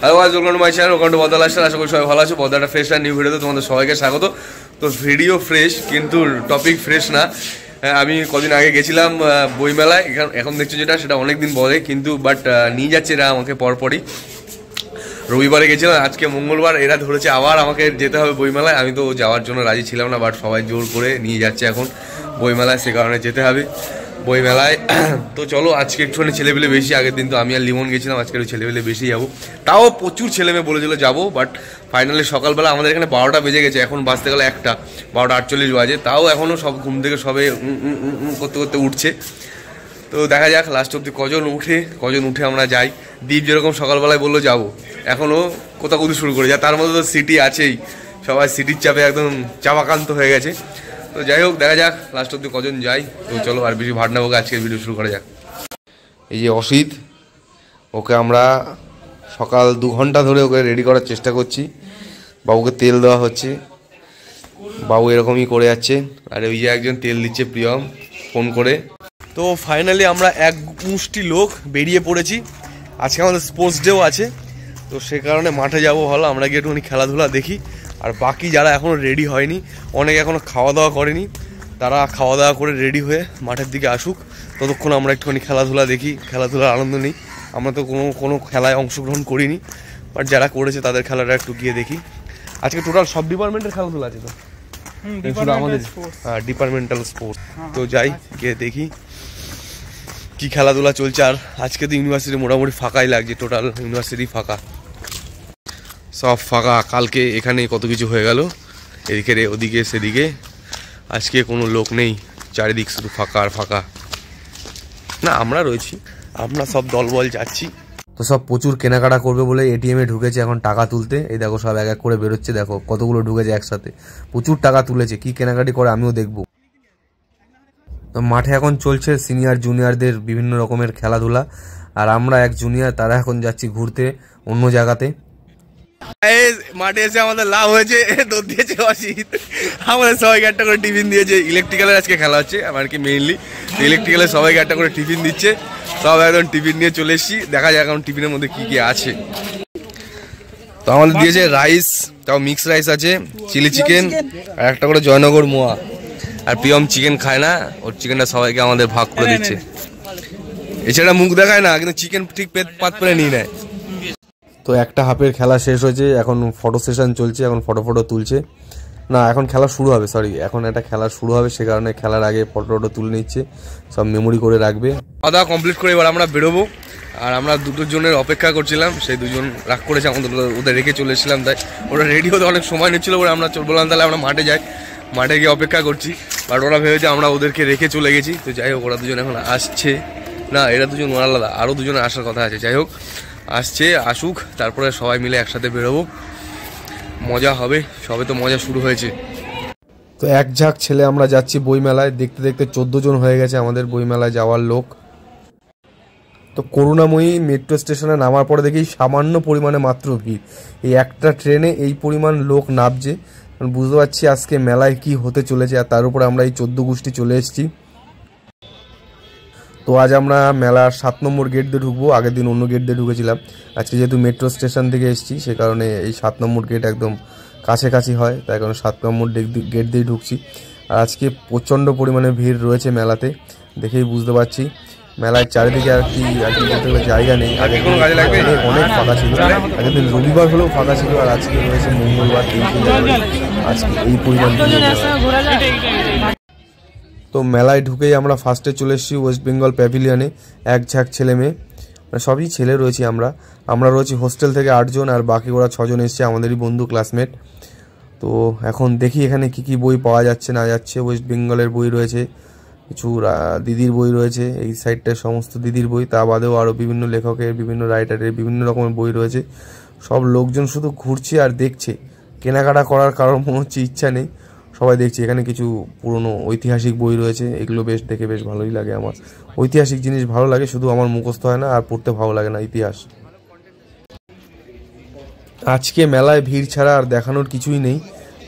Hello guys, welcome to my channel, welcome to বদলা lifestyle. আশা করি সবাই ভালো আছো। বদলা একটা ফ্রেশ আর নিউ ভিডিওতে তোমাদের সবাইকে স্বাগত। তো ভিডিও ফ্রেশ কিন্তু টপিক ফ্রেশ না। আমি কদিন আগে গেছিলাম বইমেলায়, এখন দেখছো যেটা সেটা অনেক দিন পরে, কিন্তু বাট নিয়ে যাচ্ছে এরা আমাকে পরপরই। রবিবারে গেছিলাম, আজকে মঙ্গলবার, এরা ধরেছে আবার আমাকে যেতে হবে বইমেলায়। আমি তো যাওয়ার জন্য রাজি ছিলাম না, বাট সবাই জোর করে নিয়ে যাচ্ছে এখন বইমেলায়, সে কারণে যেতে হবে বইমেলায়। তো চলো, আজকে একটুখানি ছেলেপেলে বেশি, আগের দিন তো আমি আর লিমন গেছিলাম, আজকে একটু ছেলেপেলে বেশি যাবো। তাও প্রচুর ছেলেমেয়ে বলেছিল যাবো, বাট ফাইনালি সকালবেলা আমাদের এখানে 12টা বেজে গেছে, এখন বাজতে গেলে 1টা, 12:48 বাজে। তাও এখনও সব ঘুম থেকে সবে করতে করতে উঠছে। তো দেখা যাক লাস্ট অব্দি কজন উঠে আমরা যাই। দ্বীপ যেরকম সকালবেলায় বললো যাবো, এখনও কোথাকুতি শুরু করে যায়। তার মধ্যে তো সিটি আছেই, সবাই সিটির চাপে একদম চাপাকান্ত হয়ে গেছে। তো যাই হোক, দেখা যাক লাস্ট অব্দি কজন যাই। তো চলো আর বেশি ভাট নেবো, আজকের ভিডিও শুরু করা যাক। এই যে অসিত, ওকে আমরা সকাল 2 ঘন্টা ধরে ওকে রেডি করার চেষ্টা করছি। বাবুকে তেল দেওয়া হচ্ছে, বাবু এরকমই করে যাচ্ছে। আর ওই যে একজন তেল দিচ্ছে, প্রিয়ম, ফোন করে। তো ফাইনালি আমরা এক মুষ্টি লোক বেরিয়ে পড়েছি। আজকে আমাদের স্পোর্টস ডেও আছে, তো সে কারণে মাঠে যাবো। ভালো, আমরা গিয়ে একটুখানি খেলাধুলা দেখি। আর বাকি যারা এখনও রেডি হয়নি, অনেকে এখনও খাওয়া দাওয়া করেনি, তারা খাওয়া দাওয়া করে রেডি হয়ে মাঠের দিকে আসুক। ততক্ষণ আমরা একটুখানি খেলাধুলা দেখি, খেলাধুলার আনন্দ নিই। আমরা তো কোনো খেলায় অংশগ্রহণ করিনি, বাট যারা করেছে তাদের খেলাটা একটু গিয়ে দেখি। আজকে টোটাল সব ডিপার্টমেন্টের খেলাধুলা আছে, তো শুধু আমাদের ডিপার্টমেন্টাল স্পোর্টস। তো যাই, গিয়ে দেখি কি খেলাধুলা চলছে। আর আজকে তো ইউনিভার্সিটি মোটামুটি ফাঁকাই লাগছে, টোটাল ইউনিভার্সিটি ফাঁকা, সব ফাঁকা। কালকে এখানে কত কিছু হয়ে গেল, এদিকে ওদিকে সেদিকে। আজকে কোনো লোক নেই, চারিদিক শুধু ফাঁকা আর ফাঁকা। না, আমরা রয়েছি, আমরা সব দলবল যাচ্ছি। তো সব প্রচুর কেনাকাটা করবে বলে এটিএমে ঢুকেছে এখন টাকা তুলতে। এই দেখো সব এক এক করে বেরোচ্ছে, দেখো কতগুলো ঢুকেছে একসাথে, প্রচুর টাকা তুলেছে। কি কেনাকাটি করে আমিও দেখবো। তো মাঠে এখন চলছে সিনিয়র জুনিয়রদের বিভিন্ন রকমের খেলাধুলা, আর আমরা এক জুনিয়র, তারা এখন যাচ্ছি ঘুরতে অন্য জায়গাতে। মাঠে এসে আমাদের লাভ হয়েছে, দৌড় দিয়েছে অসিত, আমাদের সবাইকে একটা করে টিফিন দিয়েছে। ইলেকট্রিক্যালের আজকে খেলা হচ্ছে আমার কি মেইনলি, ইলেকট্রিক্যালের সবাইকে একটা করে টিফিন দিচ্ছে। সব একদম টিফিন নিয়ে চলে এসেছি, দেখা যাক এখন টিফিনের মধ্যে কি কি আছে। তো আমাদের দিয়েছে রাইস, তাও মিক্স রাইস আছে, চিলি চিকেন আর একটা করে জয়নগর মোয়া। আর প্রিয়ম চিকেন খায় না, ওর চিকেনটা সবাইকে আমাদের ভাগ করে দিচ্ছে। এছাড়া মুখ দেখায় না, কিন্তু চিকেন ঠিক পাত পেরে নিয়ে নেয়। তো একটা হাফের খেলা শেষ হয়েছে, এখন ফটো সেশন চলছে, এখন ফটো তুলছে। না, এখন খেলা শুরু হবে, সরি, এখন একটা খেলা শুরু হবে, সে কারণে খেলার আগে ফটো তুলে নিচ্ছে, সব মেমোরি করে রাখবে। খাওয়া দাওয়া কমপ্লিট করে এবার আমরা বেরোবো। আর আমরা দুটোর জনের অপেক্ষা করছিলাম, সেই দুজন রাগ করেছে আমাদের, ওদের রেখে চলে এসেছিলাম। তাই ওরা রেডি হতে অনেক সময় নিচ্ছিলো বলে আমরা বললাম তাহলে আমরা মাঠে যাই। মাঠে গিয়ে অপেক্ষা করছি, বাট ওরা ভেবেছে আমরা ওদেরকে রেখে চলে গেছি। তো যাই হোক, ওরা দুজন এখন আসছে না, এরা দুজন আলাদা, আরও দুজনে আসার কথা আছে। যাই হোক, আসুক, তারপরে সবাই মিলে একসাথে বেরোবো, মজা হবে। সবে তো মজা শুরু হয়েছে। তো এক ঝাঁক ছেলে আমরা যাচ্ছি বইমেলায়, দেখতে দেখতে 14 জন হয়ে গেছে আমাদের বইমেলায় যাওয়ার লোক। তো করুণাময়ী মেট্রো স্টেশনে নামার পরে দেখি সামান্য পরিমাণে মাত্র ভিড়। এই একটা ট্রেনে এই পরিমাণ লোক নামছে, বুঝতে পারছি আজকে মেলায় কি হতে চলেছে। আর তার উপরে আমরা এই 14 গোষ্ঠী চলে এসেছি। তো আজ আমরা মেলার 7 নম্বর গেট দিয়ে ঢুকবো, আগের দিন অন্য গেট দিয়ে ঢুকেছিলাম। আজকে যেহেতু মেট্রো স্টেশন থেকে এসেছি, সে কারণে এই 7 নম্বর গেট একদম কাছাকাছি হয়, তাই কারণে 7 নম্বর গেট দিয়ে ঢুকছি। আর আজকে প্রচণ্ড পরিমাণে ভিড় রয়েছে মেলাতে, দেখেই বুঝতে পারছি। মেলায় চারিদিকে আর কি বলতে গেলে জায়গা নেই। আগে অনেক ফাঁকা ছিল, আগের দিন রবিবার হলেও ফাঁকা ছিল, আর আজকে রয়েছে মঙ্গলবার, আজকে এই পরিমাণ। তো মেলায় ঢুকেই আমরা ফার্স্টে চলে এসেছি ওয়েস্ট বেঙ্গল প্যাভিলিয়নে। এক ঝাঁক ছেলে মেয়ে, সবই ছেলে রয়েছি আমরা রয়েছি হোস্টেল থেকে 8 জন, আর বাকি ওরা 6 জন এসছে, আমাদেরই বন্ধু ক্লাসমেট। তো এখন দেখি এখানে কি কি বই পাওয়া যাচ্ছে না যাচ্ছে। ওয়েস্ট বেঙ্গলের বই রয়েছে, কিছু দিদির বই রয়েছে, এই সাইডটায় সমস্ত দিদির বই, তা বাদেও আরও বিভিন্ন লেখকের, বিভিন্ন রাইটারের বিভিন্ন রকমের বই রয়েছে। সব লোকজন শুধু ঘুরছে আর দেখছে, কেনাকাটা করার কারণ মনে হচ্ছে ইচ্ছা নেই, সবাই দেখছি। এখানে কিছু পুরনো ঐতিহাসিক বই রয়েছে, এগুলো দেখে বেশ ভালোই লাগে। আমার ঐতিহাসিক জিনিস ভালো লাগে, শুধু আমার মুখস্থ হয় না আর পড়তে ভালো লাগে না ইতিহাস। আজকে মেলায় ভিড় ছাড়া আর দেখানোর কিছুই নেই।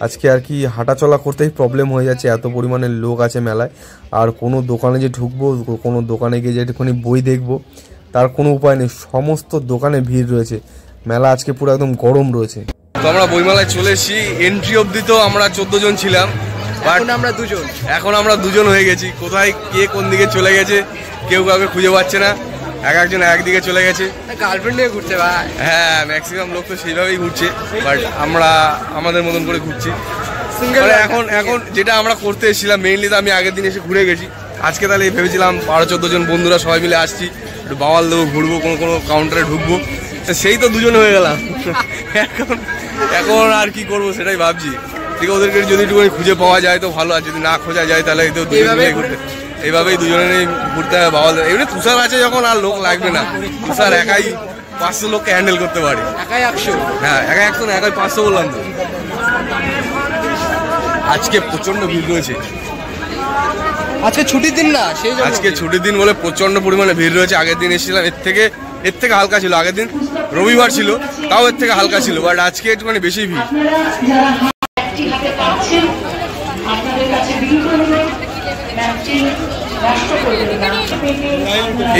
আজকে আর কি হাঁটাচলা করতেই প্রবলেম হয়ে যাচ্ছে, এত পরিমাণে লোক আছে মেলায়। আর কোনো দোকানে যে ঢুকবো, কোনো দোকানে গিয়ে যে একটুখানি বই দেখবো, তার কোনো উপায় নেই, সমস্ত দোকানে ভিড় রয়েছে। মেলা আজকে পুরো একদম গরম রয়েছে। তো আমরা বইমেলায় চলে এসেছি, এন্ট্রি অবধি তো আমরা 14 জন ছিলাম, এখন আমরা দুজন হয়ে গেছি। কোথায় কে কোন দিকে চলে গেছে কেউ কাউকে খুঁজে পাচ্ছে না, একজন একদিকে চলে গেছে, গার্লফ্রেন্ড নিয়ে ঘুরছে ভাই। হ্যাঁ, ম্যাক্সিমাম লোক তো সেইভাবেই ঘুরছে, বাট আমরা আমাদের মতন করে ঘুরছি। এখন যেটা আমরা করতে এসেছিলাম মেইনলি, তো আমি আগের দিন এসে ঘুরে গেছি, আজকে তাহলে ভেবেছিলাম 12-14 জন বন্ধুরা সবাই মিলে আসছি, একটু বাওয়াল দেবো, ঘুরবো, কোনো কাউন্টারে ঢুকবো, সেই তো দুজন হয়ে গেলাম। এখন আর কি করবো সেটাই ভাবছি। ঠিক, ওদেরকে যদি একটুখানি খুঁজে পাওয়া যায় তো ভালো, আর যদি না খোঁজা যায় তাহলে তো এইভাবেই দুজনেই ঘুরতে হবে বাওয়াল। এমনি তুষার আছে যখন আর লোক লাগবে না, তুষার একাই 500 লোককে হ্যান্ডেল করতে পারে, একাই 100। হ্যাঁ, একাই 500 বললাম তো। আজকে প্রচন্ড ভিড় রয়েছে, আজকে ছুটির দিন না, সেই জন্য আজকে ছুটির দিন বলে প্রচন্ড পরিমাণে ভিড় রয়েছে। আগের দিন এসেছিলাম এর থেকে হালকা ছিল, আগের দিন রবিবার ছিল তাও এর থেকে হালকা ছিল, বাট আজকে একটুখানি বেশি ভিড়।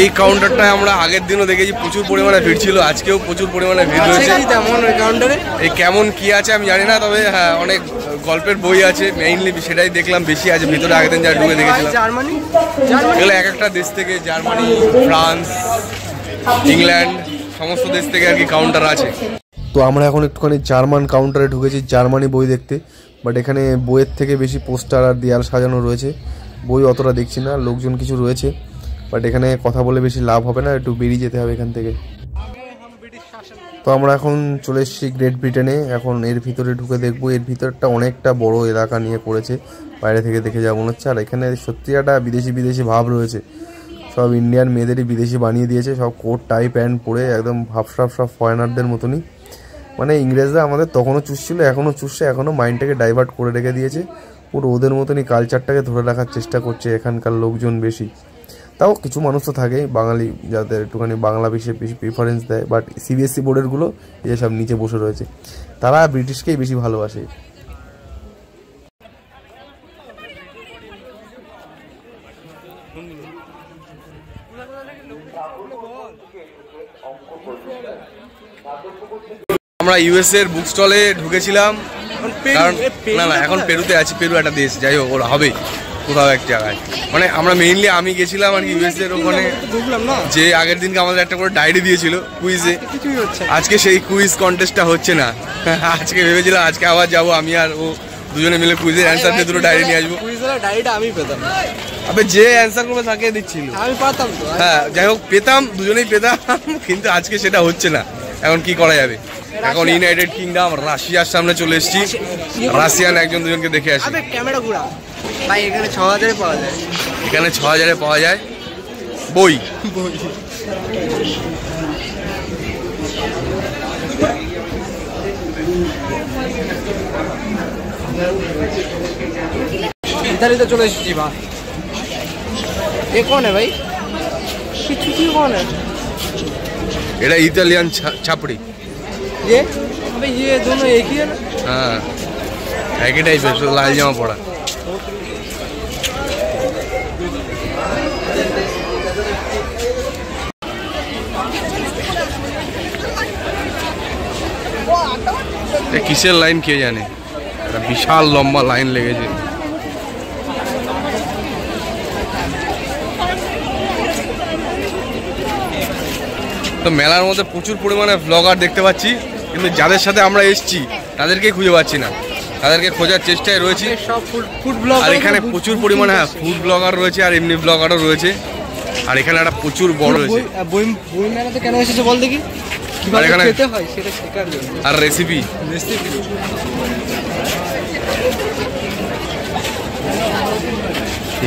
এই কাউন্টারটায় আমরা আগের দিনও দেখেছি প্রচুর পরিমাণে ভিড় ছিল, আজকেও প্রচুর পরিমাণে ভিড় রয়েছে। এই কেমন কি আছে আমি জানি না, তবে হ্যাঁ অনেক গল্পের বই আছে, মেইনলি সেটাই দেখলাম বেশি আছে ভিতরে। আগের দিন যা ঢুকে দেখেছিলাম এগুলো এক একটা দেশ থেকে, জার্মানি, ফ্রান্স, ইংল্যান্ড, সমস্ত দেশ থেকে আর কি কাউন্টার আছে। তো আমরা এখন একটুখানি জার্মান কাউন্টারে ঢুকেছি জার্মানি বই দেখতে, বাট এখানে বইয়ের থেকে বেশি পোস্টার আর দেয়াল সাজানো রয়েছে, বই অতটা দেখছি না, লোকজন কিছু রয়েছে, বাট এখানে কথা বলে বেশি লাভ হবে না, একটু বেরিয়ে যেতে হবে এখান থেকে। তো আমরা এখন চলে এসেছি গ্রেট ব্রিটেনে, এখন এর ভিতরে ঢুকে দেখবো। এর ভিতরটা অনেকটা বড় এলাকা নিয়ে করেছে, বাইরে থেকে দেখে যা মনে হচ্ছে। আর এখানে সত্যি একটা বিদেশি ভাব রয়েছে, সব ইন্ডিয়ান মেয়েদেরই বিদেশি বানিয়ে দিয়েছে, সব কোট টাই প্যান্ট পরে একদম ভাবসাব সব ফরেনারদের মতনই। মানে ইংরেজরা আমাদের তখনও চুষছিল, এখনও চুষছে, এখনও মাইন্ডটাকে ডাইভার্ট করে রেখে দিয়েছে, পুরো ওদের মতনই কালচারটাকে ধরে রাখার চেষ্টা করছে এখানকার লোকজন বেশি। তাও কিছু মানুষ তো থাকে বাঙালি যাদের একটুখানি বাংলা বেশি প্রিফারেন্স দেয়, বাট সিবিএসসি বোর্ডেরগুলো যেসব নিচে বসে রয়েছে তারা ব্রিটিশকেই বেশি ভালোবাসে। আমরা ইউএসএ এর বুক স্টলে ঢুকেছিলাম, কারণ না এখন পেরুতে আছি, পেরু একটা দেশ, যাই হোক ওরা হবে কোথাও এক জায়গায়। মানে আমরা মেইনলি আমি গেছিলাম আর কি ইউএসএ এর ওখানে, যে আগের দিনকে আমাদের একটা করে ডায়েরি দিয়েছিল কুইজে, আজকে সেই কুইজ কন্টেস্টটা হচ্ছে না। আজকে ভেবেছিলাম আজকে আবার যাবো, আমি আর ও দুজনে মিলে কুইজের অ্যান্সার দিয়ে দুটো ডায়েরি নিয়ে আসবো। ডায়েরিটা আমি পেতাম, আবে যে অ্যান্সার গুলো তাকে দিচ্ছিল, আমি পাতাম তো। হ্যাঁ, যাই হোক পেতাম, দুজনেই পেতাম, কিন্তু আজকে সেটা হচ্ছে না। এখন কি করা যাবে, এখন ইউনাইটেড কিংডম রাশিয়ার সামনে চলে এসেছি, রাশিয়ান একজন দুজনকে দেখে আসি। ক্যামেরা ঘুরা ভাই, এখানে 6000-এ পাওয়া যায়, এখানে 6000-এ পাওয়া যায় বই। ইতালিতে চলে এসেছি ভাই। এ কোন है भाई, छुट्टी कौन है? এটা ইতালিয়ান ছাপড়ি। ये अबे ये दोनों एक ही है ना? हाँ, একই টাইপের, শুধু লাল জামা পরা। কিসের লাইন কে জানে, বিশাল লম্বা লাইন লেগেছে। তো মেলার মধ্যে প্রচুর পরিমাণে ব্লগার দেখতে পাচ্ছি, কিন্তু যাদের সাথে আমরা এসেছি তাদেরকেই খুঁজে পাচ্ছি না, তাদেরকে খোঁজার চেষ্টায় রয়েছি। সব ফুড ব্লগার, আর এখানে প্রচুর পরিমাণে হ্যাঁ ফুড ব্লগার রয়েছে আর এমনি ব্লগারও রয়েছে। আর এখানে একটা প্রচুর বড় রয়েছে। বই মেলাতে কেন এসেছে বল দেখি, কিভাবে খেতে হয় সেটা শেখার জন্য, আর রেসিপি।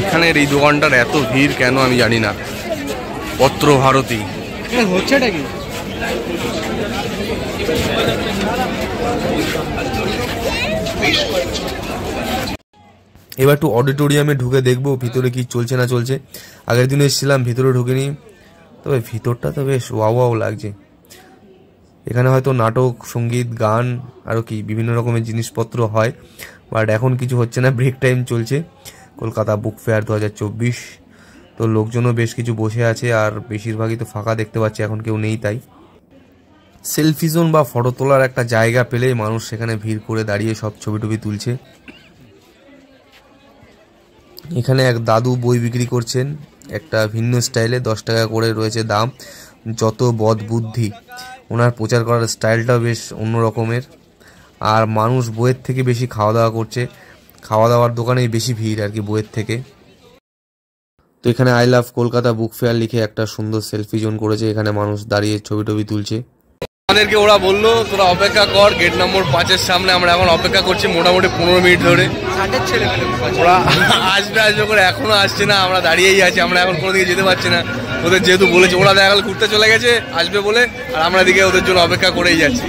এখানের এই দোকানটার এত ভিড় কেন আমি জানি না। পত্র ভারতী হচ্ছেটা কি? এবার একটু অডিটোরিয়ামে ঢুকে দেখবো ভিতরে কি চলছে না চলছে। আগের দিন এসেছিলাম, ভিতরে ঢুকিনি, তবে ভিতরটা তো বেশ ওয়াও লাগছে। এখানে হয়তো নাটক, সঙ্গীত, গান আরও কি বিভিন্ন রকমের জিনিসপত্র হয়, বাট এখন কিছু হচ্ছে না, ব্রেক টাইম চলছে। কলকাতা বুক ফেয়ার 2024, তো লোকজনও বেশ কিছু বসে আছে, আর বেশিরভাগই তো ফাঁকা দেখতে পাচ্ছি, এখন কেউ নেই। তাই সেলফি জোন বা ফটো তোলার একটা জায়গা পেলেই মানুষ সেখানে ভিড় করে দাঁড়িয়ে সব ছবি টবি তুলছে। এখানে এক দাদু বই বিক্রি করছেন একটা ভিন্ন স্টাইলে, 10 টাকা করে রয়েছে দাম। যত বদ বুদ্ধি, ওনার প্রচার করার স্টাইলটাও বেশ অন্য রকমের। আর মানুষ বইয়ের থেকে বেশি খাওয়া দাওয়া করছে, খাওয়া দাওয়ার দোকানেই বেশি ভিড় আর কি বইয়ের থেকে। তো এখানে I love Kolkata book fair লিখে একটা সুন্দর সেলফি জোন করেছে, এখানে মানুষ দাঁড়িয়ে ছবি টবি তুলছে। আমাদেরকে ওরা বললো তোরা অপেক্ষা কর গেট নম্বর 5-এর সামনে। আমরা এখন অপেক্ষা করছি মোটামুটি 15 মিনিট ধরে। ওরা আসবে করে এখনো আসছে না, আমরা দাঁড়িয়েই আছি। আমরা এখন কোনো দিকে যেতে পারছি না, ওদের যেহেতু বলেছে। ওরা দেখা গেল ঘুরতে চলে গেছে আসবে বলে, আর আমরা দিকে ওদের জন্য অপেক্ষা করেই যাচ্ছি।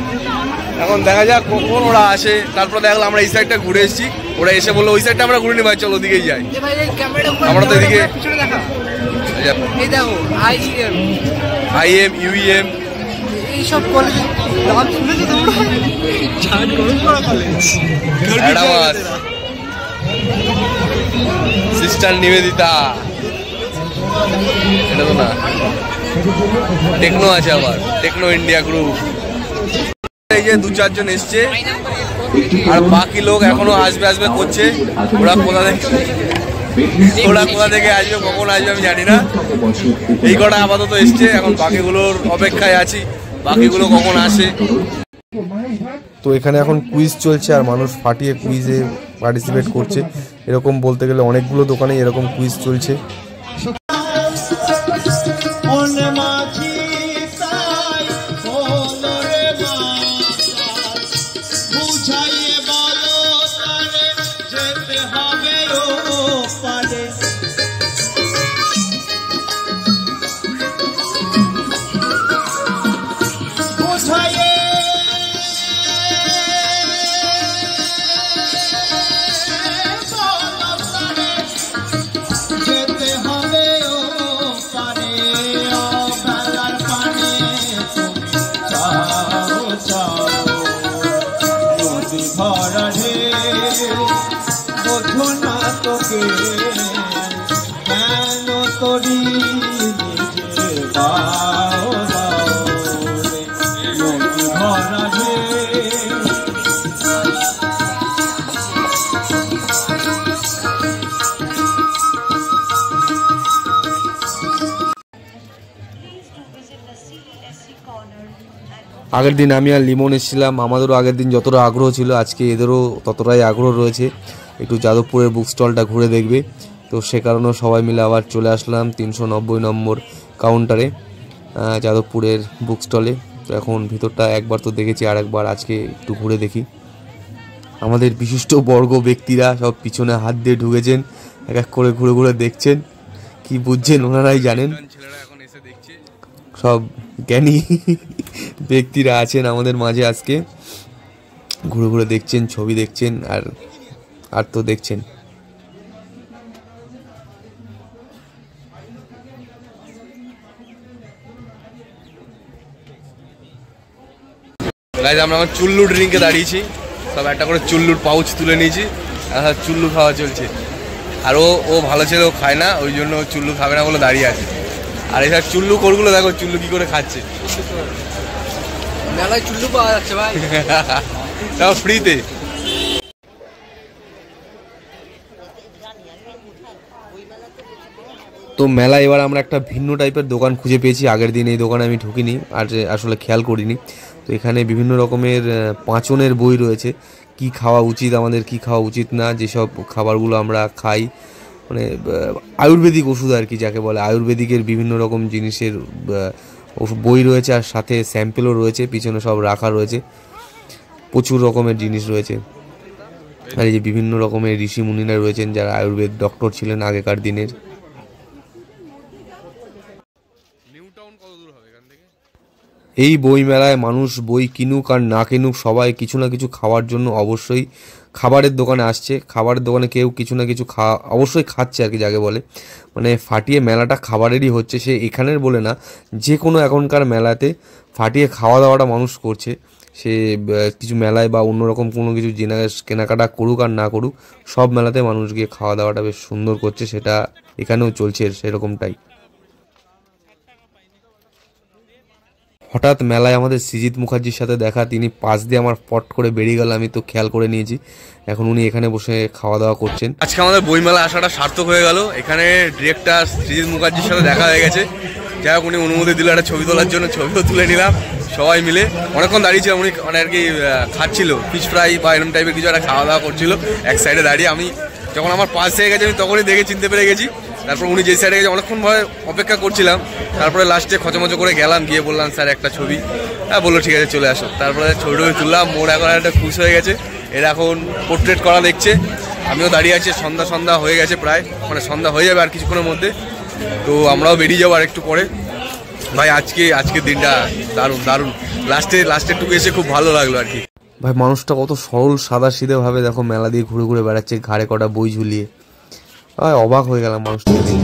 এখন দেখা যাক কখন ওরা আসে। তারপর দেখা গেল আমরা এই সাইডটা ঘুরে এসেছি, ওরা এসে বললো ওই সাইডটা আমরা ঘুরে নি ভাই, চলো ওদিকেই যাই। আমরা তো এদিকে IM UEM এইসব কলেজে নাম শুনেছো তোমরা? সিস্টার নিবেদিতা, এটা তো না, টেকনো আছে আবার, টেকনো ইন্ডিয়া গ্রুপ। এই যে 2-4 জন এসছে আর বাকি লোক এখনো আসবে আসবে করছে। ওরা কোথা থেকে আসবে, কখন আসবে আমি জানি না। এই কটা আপাতত এসছে, এখন বাকিগুলোর অপেক্ষায় আছি, বাকিগুলো কখন আসে। তো এখানে এখন কুইজ চলছে আর মানুষ ফাটিয়ে কুইজে পার্টিসিপেট করছে। এরকম বলতে গেলে অনেকগুলো দোকানে এরকম কুইজ চলছে। আগের দিন আমি আর লিমন এসেছিলাম, আমাদেরও আগের দিন যতটা আগ্রহ ছিল আজকে এদেরও ততটাই আগ্রহ রয়েছে একটু যাদবপুরের বুক স্টলটা ঘুরে দেখবে। তো সে কারণেও সবাই মিলে আবার চলে আসলাম 390 নম্বর কাউন্টারে যাদবপুরের বুক স্টলে। তো এখন ভিতরটা একবার তো দেখেছি, আর একবার আজকে একটু ঘুরে দেখি। আমাদের বিশিষ্ট বর্গ ব্যক্তিরা সব পিছনে হাত দিয়ে ঢুকেছেন, এক এক করে ঘুরে ঘুরে দেখছেন, কি বুঝছেন ওনারাই জানেন। সব জ্ঞানী ব্যক্তিরা আছেন আমাদের মাঝে, আজকে ঘুরে ঘুরে দেখছেন, ছবি দেখছেন আর তো দেখছেন। আমরা আমার চুল্লু ড্রিঙ্কে দাঁড়িয়েছি, সব একটা করে চুল্লুর পাউচ তুলে নিয়েছি, চুল্লু খাওয়া চলছে। আর ও ভালো ছেলে, ও খায় না, ওই জন্য চুল্লু খাবে না বলে দাঁড়িয়ে আছে। আর এসব চুল্লু কোরগুলো দেখো চুল্লু কি করে খাচ্ছে। মেলায় চুল্লু পাওয়া যাচ্ছে ভাই, তাও ফ্রিতে। তো মেলায় এবার আমরা একটা ভিন্ন টাইপের দোকান খুঁজে পেয়েছি। আগের দিন এই দোকানে আমি ঢুকিনি আর আসলে খেয়াল করিনি। তো এখানে বিভিন্ন রকমের পাঁচনের বই রয়েছে, কি খাওয়া উচিত আমাদের, কি খাওয়া উচিত না, যেসব খাবারগুলো আমরা খাই, মানে আয়ুর্বেদিক ওষুধ আর কি যাকে বলে, আয়ুর্বেদিকের বিভিন্ন রকম জিনিসের বই রয়েছে, আর সাথে স্যাম্পেলও রয়েছে, পিছনে সব রাখা রয়েছে, প্রচুর রকমের জিনিস রয়েছে। আর এই যে বিভিন্ন রকমের ঋষি মুনিরা রয়েছেন যারা আয়ুর্বেদ ডক্টর ছিলেন আগেকার দিনের। এই বই মেলায় মানুষ বই কিনুক আর না কিনুক সবাই কিছু না কিছু খাওয়ার জন্য অবশ্যই খাবারের দোকানে আসছে। খাবারের দোকানে কেউ কিছু না কিছু অবশ্যই খাচ্ছে আর কি যাকে বলে, মানে ফাটিয়ে মেলাটা খাবারেরই হচ্ছে। সে এখানের বলে না, যে কোনো এখনকার মেলাতে ফাটিয়ে খাওয়া দাওয়াটা মানুষ করছে। সে কিছু মেলায় বা অন্যরকম কোনো কিছু কেনাকাটা করুক আর না করুক, সব মেলাতে মানুষ গিয়ে খাওয়া দাওয়াটা বেশ সুন্দর করছে, সেটা এখানেও চলছে সেরকমটাই। হঠাৎ মেলায় আমাদের সৃজিত মুখার্জির সাথে দেখা, তিনি পাশ দিয়ে আমার পট করে বেরিয়ে গেল, আমি তো খেয়াল করে নিয়েছি। এখন উনি এখানে বসে খাওয়া দাওয়া করছেন। আজকে আমাদের বইমেলা আসাটা সার্থক হয়ে গেল। এখানে ডিরেক্টর সৃজিত মুখার্জির সাথে দেখা হয়ে গেছে। যাই হোক, উনি অনুমতি দিল একটা ছবি তোলার জন্য, ছবিও তুলে নিলাম সবাই মিলে। অনেকক্ষণ দাঁড়িয়েছিলাম, উনি মানে আর কি খাচ্ছিল ফিশ ফ্রাই বা এরকম টাইপের কিছু একটা খাওয়া দাওয়া করছিল এক সাইডে দাঁড়িয়ে। আমি যখন আমার পাশ থেকে গেছে আমি তখনই দেখে চিনতে পেরে গেছি। তারপর উনি যে সাইডে গেছে অনেকক্ষণ ভয় অপেক্ষা করছিলাম, তারপরে লাস্টে খচমচ করে গেলাম, গিয়ে বললাম স্যার একটা ছবি। হ্যাঁ বললো ঠিক আছে চলে আসো। তারপরে ছবি তুললাম। মোর এখন একটা খুশ হয়ে গেছে, এরা এখন পোর্ট্রেট করা দেখছে। আমিও দাঁড়িয়ে আছি, সন্ধ্যা হয়ে গেছে প্রায়, মানে সন্ধ্যা হয়ে যাবে আর কিছুক্ষণের মধ্যে। তো আমরাও বেরিয়ে যাবো আর একটু পরে। ভাই আজকের দিনটা দারুণ। লাস্টের টুকু এসে খুব ভালো লাগলো আর কি। ভাই মানুষটা কত সরল সাদা সিধে ভাবে দেখো মেলা দিয়ে ঘুরে ঘুরে বেড়াচ্ছে, ঘাড়ে কটা বই ঝুলিয়ে। অবাক হয়ে গেলাম মানুষটাকে দেখে।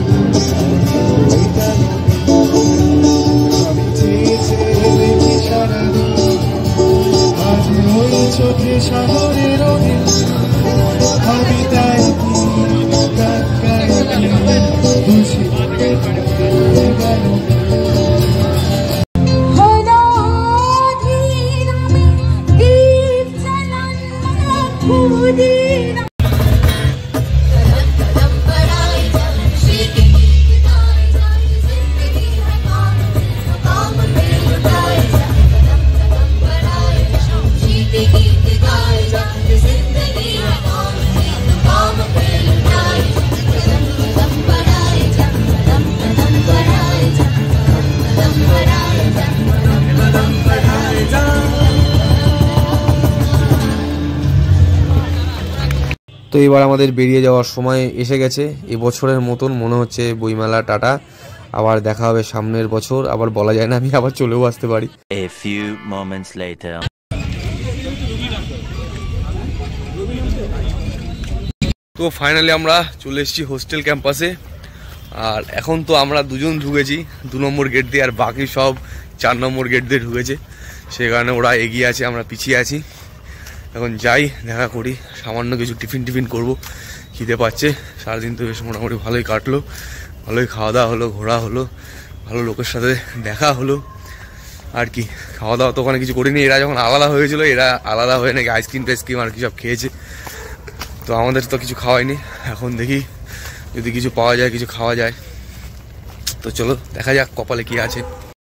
তো এবার আমাদের বেরিয়ে যাওয়ার সময় এসে গেছে। এবছরের মতন মনে হচ্ছে বইমেলা টাটা, আবার দেখা হবে সামনের বছর। আবার বলা যায় না, আমি আবার চলেও আসতে পারি। A few moments later. তো ফাইনালি আমরা চলে এসেছি হোস্টেল ক্যাম্পাসে। আর এখন তো আমরা দুজন ঢুকেছি 2 নম্বর গেট দিয়ে, আর বাকি সব 4 নম্বর গেট দিয়ে ঢুকেছে। সে কারণে ওরা এগিয়ে আছে, আমরা পিছিয়ে আছি। এখন যাই, দেখা করি, সামান্য কিছু টিফিন করব, খিদে পাচ্ছে। সারাদিন তো বেশ মোটামুটি ভালোই কাটলো, ভালোই খাওয়া দাওয়া হলো, ঘোরা হলো, ভালো লোকের সাথে দেখা হলো। আর কি খাওয়া দাওয়া তো ওখানে কিছু করিনি। এরা যখন আলাদা হয়েছিল, এরা আলাদা হয়ে নাকি আইসক্রিম টাইসক্রিম আর কি সব খেয়েছে। তো আমাদের তো কিছু খাওয়াইনি। এখন দেখি যদি কিছু পাওয়া যায়, কিছু খাওয়া যায়। তো চলো দেখা যাক কপালে কি আছে।